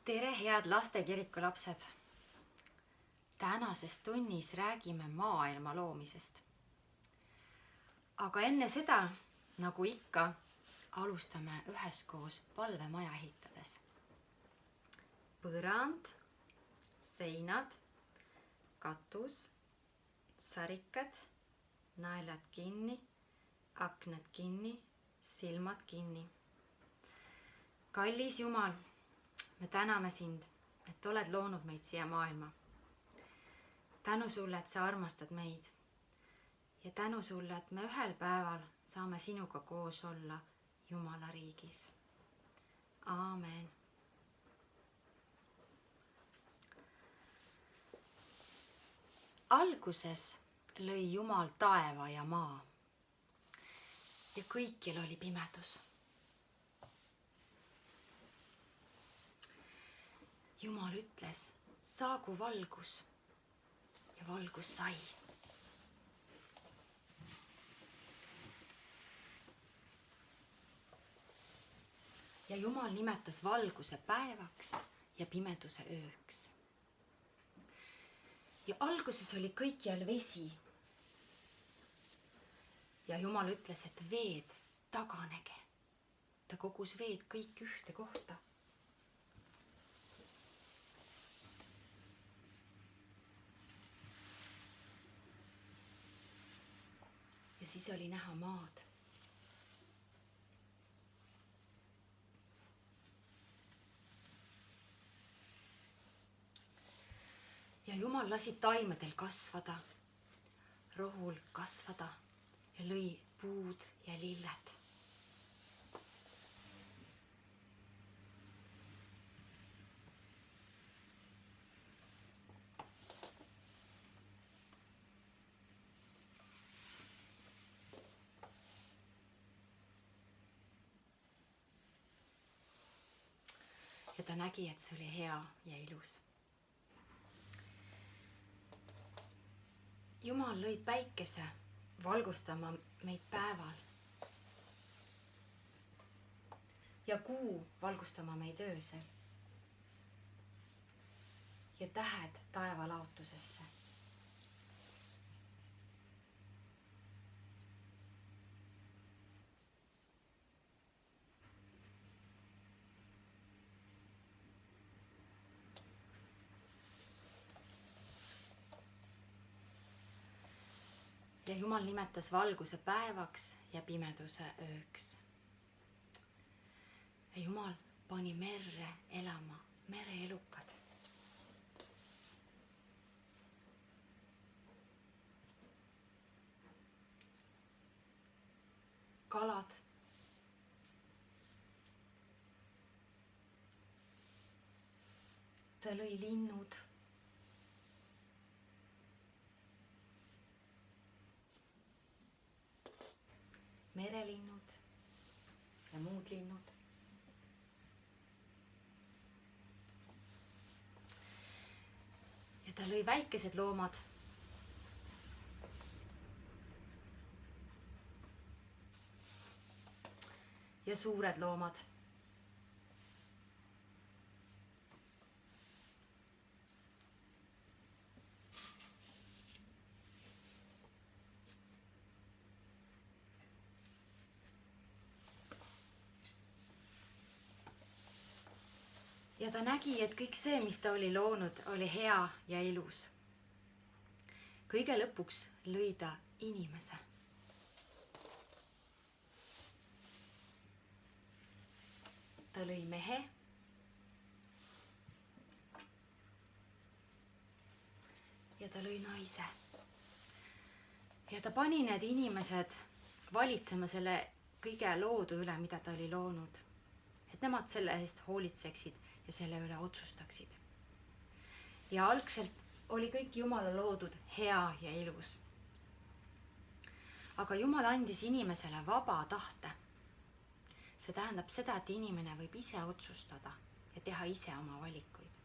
tere, head lastekiriku lapsed! Tänases tunnis räägime maailma loomisest. Aga enne seda, nagu ikka, alustame üheskoos palvemaja ehitades. Põrand, seinad, katus, sarikad, naelad kinni, aknad kinni, silmad kinni. Kallis Jumal, me täname sind, et oled loonud meid siia maailma. Tänu sulle, et sa armastad meid. Ja tänu sulle, et me ühel päeval saame sinuga koos olla Jumala riigis. Aamen. Alguses lõi Jumal taeva ja maa. Ja kõikjal oli pimedus. Jumal ütles, saagu valgus, ja valgus sai. Ja Jumal nimetas valguse päevaks ja pimeduse ööks. Ja alguses oli kõikjal vesi. Ja Jumal ütles, et veed taganege. Ta kogus veed kõik ühte kohta. Ja siis oli näha maad. Ja Jumal lasi taimedel kasvada, rohul kasvada ja lõi puud ja lilled. Ja ta nägi, et see oli hea ja ilus. Jumal lõi päikese valgustama meid päeval ja kuu valgustama meid öösel ja tähed taeva laotusesse. Ja Jumal nimetas valguse päevaks ja pimeduse ööks. Ja Jumal pani merre elama mereelukad. Kalad. Ta lõi linnud. Merelinnud ja muud linnud. Ja ta lõi väikesed loomad. Ja suured loomad. Ja ta nägi, et kõik see, mis ta oli loonud, oli hea ja ilus. Kõige lõpuks lõi ta inimese. Ta lõi mehe. Ja ta lõi naise. Ja ta pani need inimesed valitsema selle kõige loodu üle, mida ta oli loonud. Et nemad selle eest hoolitseksid ja selle üle otsustaksid. Ja algselt oli kõik Jumala loodud hea ja ilus. Aga Jumal andis inimesele vaba tahte. See tähendab seda, et inimene võib ise otsustada ja teha ise oma valikuid.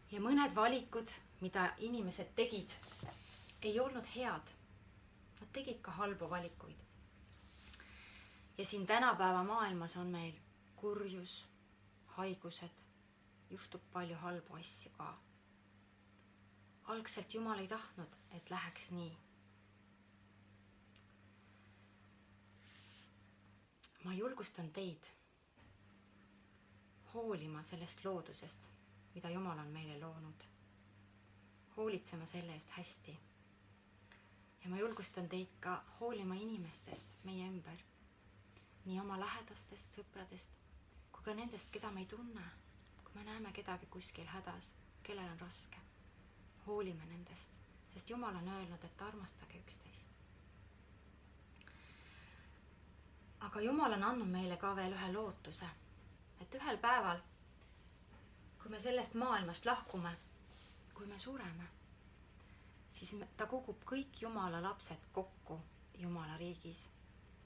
Ja mõned valikud, mida inimesed tegid, ei olnud head. Nad tegid ka halbu valikuid. Ja siin tänapäeva maailmas on meil kurjus, haigused, juhtub palju halbu asju ka. Algselt Jumal ei tahtnud, et läheks nii. Ma julgustan teid hoolima sellest loodusest, mida Jumal on meile loonud. Hoolitsema selle eest hästi. Ja ma julgustan teid ka hoolima inimestest meie ümber. Nii oma lähedastest, sõpradest, kui ka nendest, keda me ei tunne. Kui me näeme kedagi kuskil hädas, kellel on raske, hoolime nendest, sest Jumal on öelnud, et armastage üksteist. Aga Jumal on andnud meile ka veel ühe lootuse, et ühel päeval, kui me sellest maailmast lahkume, kui me sureme, siis ta kogub kõik Jumala lapsed kokku Jumala riigis.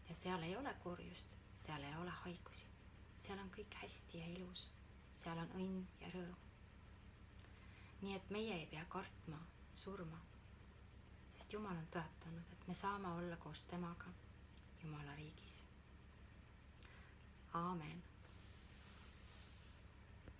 Ja seal ei ole kurjust, seal ei ole haigusi. Seal on kõik hästi ja ilus. Seal on õnn ja rõõm. Nii et meie ei pea kartma surma, sest Jumal on tõotanud, et me saame olla koos temaga Jumala riigis. Aamen.